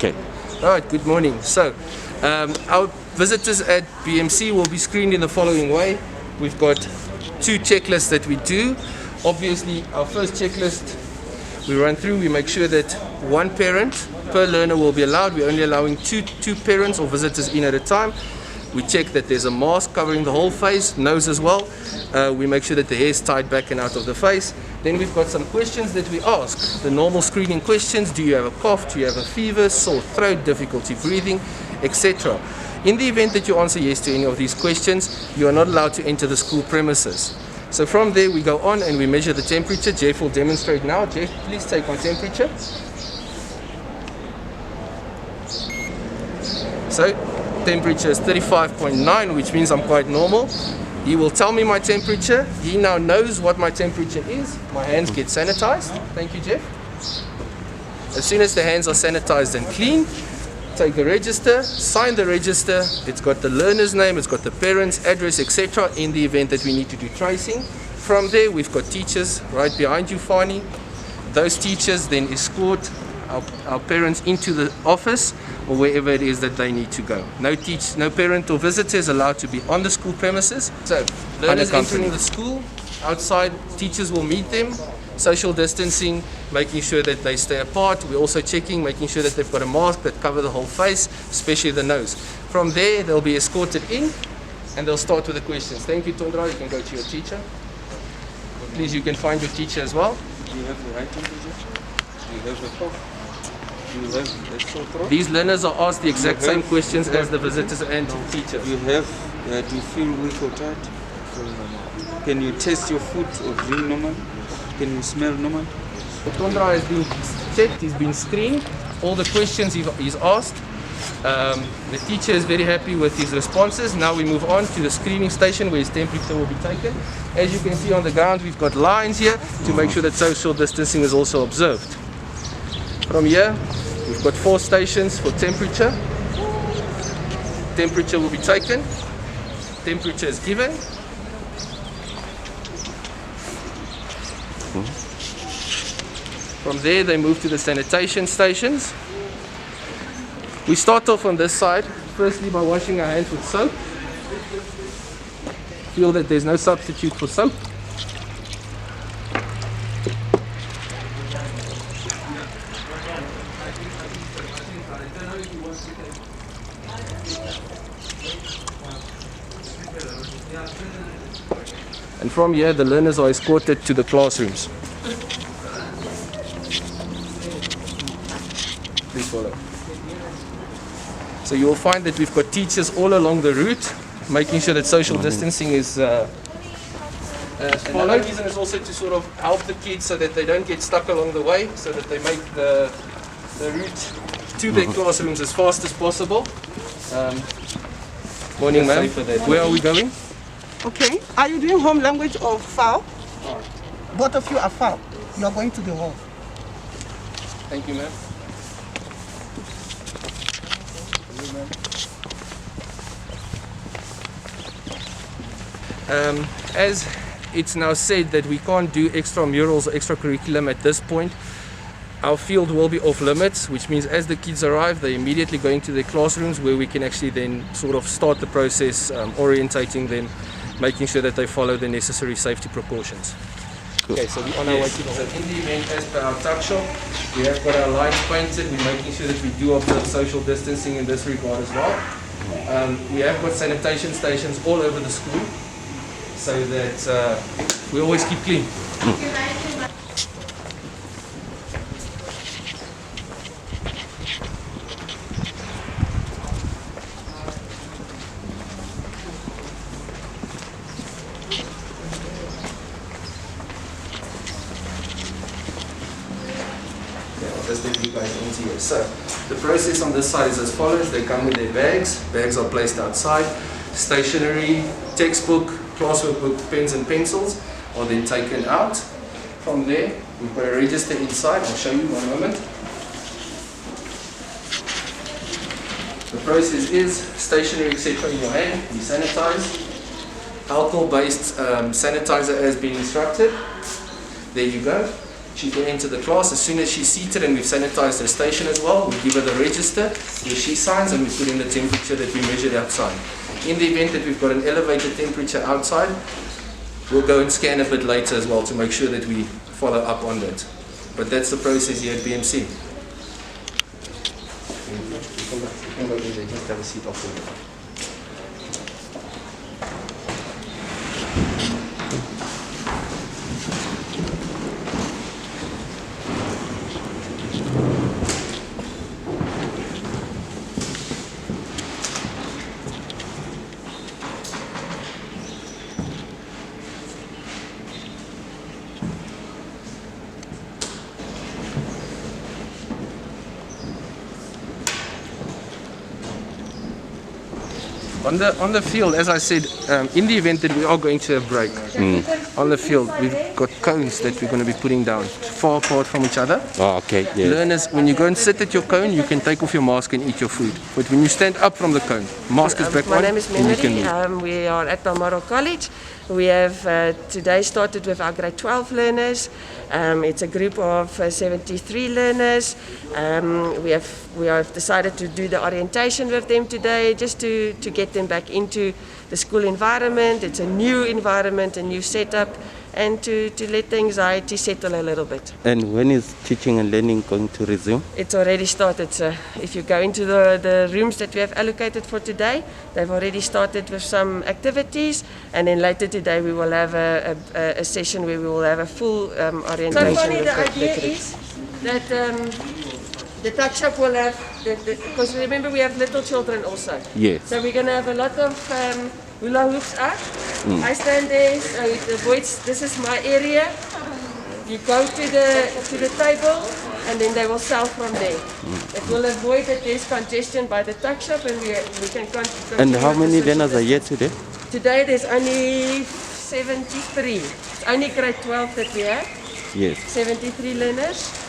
Okay. All right, good morning. So, our visitors at BMC will be screened in the following way. We've got 2 checklists that we do. Obviously, our first checklist we run through, we make sure that 1 parent per learner will be allowed. We're only allowing two parents or visitors in at a time. We check that there's a mask covering the whole face, nose as well. We make sure that the hair is tied back and out of the face. Then we've got some questions that we ask. The normal screening questions: do you have a cough, do you have a fever, sore throat, difficulty breathing, etc. In the event that you answer yes to any of these questions, you are not allowed to enter the school premises. So from there we go on and we measure the temperature. Jeff will demonstrate now. Jeff, please take my temperature. So, temperature is 35.9, which means I'm quite normal. He will tell me my temperature. He now knows what my temperature is. My hands get sanitized. Thank you, Jeff. As soon as the hands are sanitized and clean, take the register, sign the register. It's got the learner's name, it's got the parents' address, etc. in the event that we need to do tracing. From there, we've got teachers right behind you, Fani. Those teachers then escort our parents into the office or wherever it is that they need to go. No parent or visitor is allowed to be on the school premises. So, learners entering the school, outside, teachers will meet them, social distancing, making sure that they stay apart. We're also checking, making sure that they've got a mask that covers the whole face, especially the nose. From there, they'll be escorted in and they'll start with the questions. Thank you, Tondra. You can go to your teacher. Please, you can find your teacher as well. Do you have the right temperature? Do you have a cough? Do you have a sore throat? These learners are asked the exact same questions as the visitors and teachers. Do you feel weak or tired? Can you taste your food or drink normal? Can you smell normal? Tondra has been checked, he's been screened. All the questions he's asked. The teacher is very happy with his responses. Now we move on to the screening station where his temperature will be taken. As you can see on the ground, we've got lines here to make sure that social distancing is also observed. From here, we've got 4 stations for temperature. Temperature will be taken. Temperature is given. From there, they move to the sanitation stations. We start off on this side, firstly by washing our hands with soap. Feel that there's no substitute for soap. And from here, the learners are escorted to the classrooms. Please follow. So you will find that we've got teachers all along the route, making sure that social distancing is followed. The reason is also to sort of help the kids so that they don't get stuck along the way, so that they make the route to their classrooms as fast as possible. Morning, ma'am. Where are we going? Okay. Are you doing home language or FAO? Both of you are FAO. You are going to the hall. Thank you, ma'am. As it's now said that we can't do extramurals or extracurriculum at this point, our field will be off limits, which means as the kids arrive, they're immediately going to their classrooms where we can actually then sort of start the process, orientating them, making sure that they follow the necessary safety precautions. Okay, so we're on our way to the hall. So in the event, as per our tuck shop, we have got our lines painted. We're making sure that we do observe social distancing in this regard as well. We have got sanitation stations all over the school, so that we always keep clean. Just let you guys into here. So the process on this side is as follows. They come with their bags. Bags are placed outside. Stationery, textbook, classwork book, pens and pencils are then taken out. From there, we've got a register inside. I'll show you in one moment. The process is stationery, etc. in your hand. You sanitize. Alcohol-based sanitizer as been instructed. There you go. She can enter the class. As soon as she's seated and we've sanitized her station as well, we give her the register where she signs and we put in the temperature that we measured outside. In the event that we've got an elevated temperature outside, we'll go and scan a bit later as well to make sure that we follow up on that. But that's the process here at BMC. You can go in there, just have a seat off there. On the field, as I said, in the event that we are going to have break, on the field we've got cones that we're going to be putting down far apart from each other. Oh, okay. Yeah. Learners, when you go and sit at your cone, you can take off your mask and eat your food. But when you stand up from the cone, mask is back on. My name is and you can Memory. move. We are at Balmoral College. We have today started with our grade 12 learners. It's a group of 73 learners. We have decided to do the orientation with them today just to get them back into the school environment. It's a new environment, a new setup, and to let the anxiety settle a little bit. And when is teaching and learning going to resume? It's already started, sir. If you go into the rooms that we have allocated for today, they've already started with some activities, and then later today we will have a session where we will have a full orientation. So funny, the idea is that the tuck shop will have, because remember we have little children also. Yes. So we're going to have a lot of hula hoops up. I stand there, so the boys, this is my area. You go to the table and then they will sell from there. It will avoid that there's congestion by the tuck shop and we can continue. And how many learners are here today? Today there's only 73. It's only grade 12 that we have. Yes. 73 learners.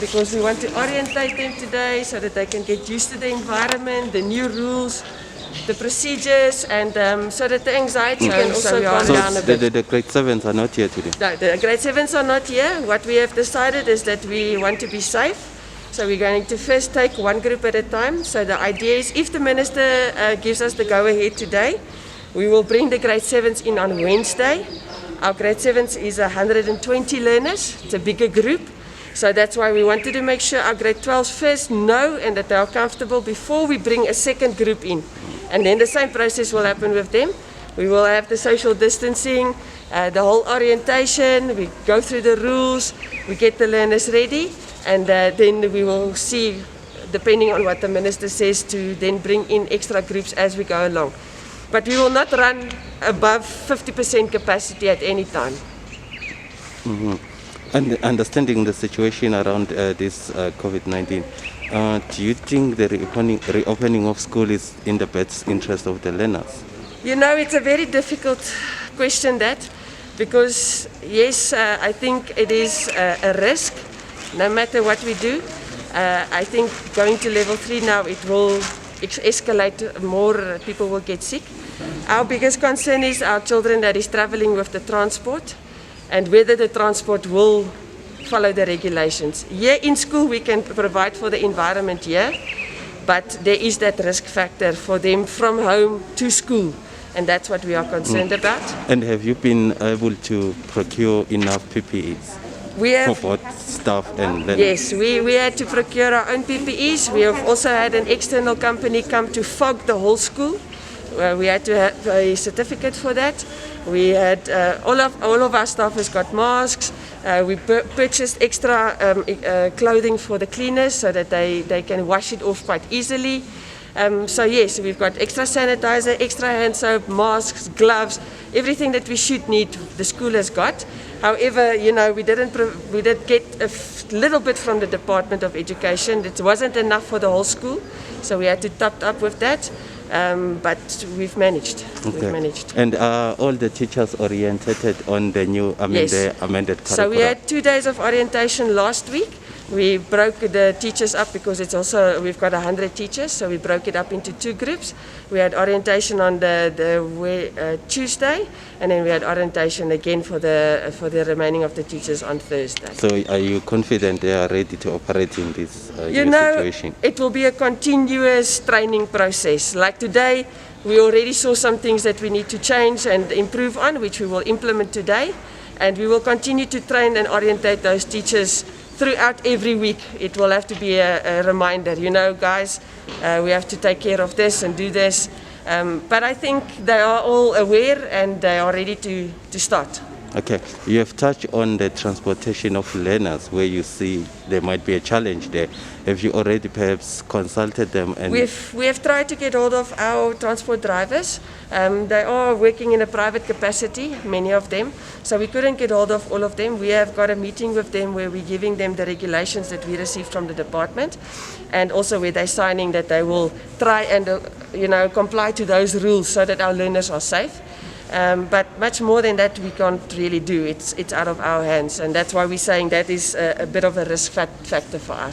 Because we want to orientate them today so that they can get used to the environment, the new rules, the procedures, and so that the anxiety can also calm down a bit. The grade 7s are not here today? No, the grade 7s are not here. What we have decided is that we want to be safe. So we're going to first take one group at a time. So the idea is if the minister gives us the go-ahead today, we will bring the grade 7s in on Wednesday. Our grade 7s is 120 learners. It's a bigger group. So that's why we wanted to make sure our grade 12s first know and that they are comfortable before we bring a second group in. And then the same process will happen with them. We will have the social distancing, the whole orientation, we go through the rules, we get the learners ready, and then we will see, depending on what the minister says, to then bring in extra groups as we go along. But we will not run above 50% capacity at any time. Mm-hmm. And understanding the situation around this COVID-19, do you think the reopening of school is in the best interest of the learners? You know, it's a very difficult question that, because yes, I think it is a risk, no matter what we do. I think going to level 3 now, it will escalate, more people will get sick. Our biggest concern is our children that is traveling with the transport, and whether the transport will follow the regulations. Here in school we can provide for the environment here, but there is that risk factor for them from home to school, and that's what we are concerned about. And have you been able to procure enough PPEs for both staff and learners? Yes, we had to procure our own PPEs. We have also had an external company come to fog the whole school. We had to have a certificate for that. We had all of our staff has got masks. We purchased extra clothing for the cleaners so that they can wash it off quite easily. So yes, we've got extra sanitizer, extra hand soap, masks, gloves, everything that we should need. The school has got. However, you know, we did get a little bit from the Department of Education. It wasn't enough for the whole school, so we had to top up with that. But we've managed. Okay. We've managed. And are all the teachers oriented on the new, Yes. the amended curriculum? So we had 2 days of orientation last week. We broke the teachers up because it's also, we've got 100 teachers, so we broke it up into 2 groups. We had orientation on the Tuesday, and then we had orientation again for the remaining of the teachers on Thursday. So are you confident they are ready to operate in this You new know, situation? it will be a continuous training process. Like today, we already saw some things that we need to change and improve on, which we will implement today. And we will continue to train and orientate those teachers throughout every week. It will have to be a reminder, you know, guys, we have to take care of this and do this. But I think they are all aware and they are ready to start. Okay, you have touched on the transportation of learners where you see there might be a challenge there. Have you already perhaps consulted them? And We have tried to get hold of our transport drivers. They are working in a private capacity, many of them, so we couldn't get hold of all of them. We have got a meeting with them where we're giving them the regulations that we received from the department, and also where they're signing that they will try and comply to those rules so that our learners are safe. But much more than that we can't really do. It's out of our hands, and that's why we're saying that is a bit of a risk factor for us.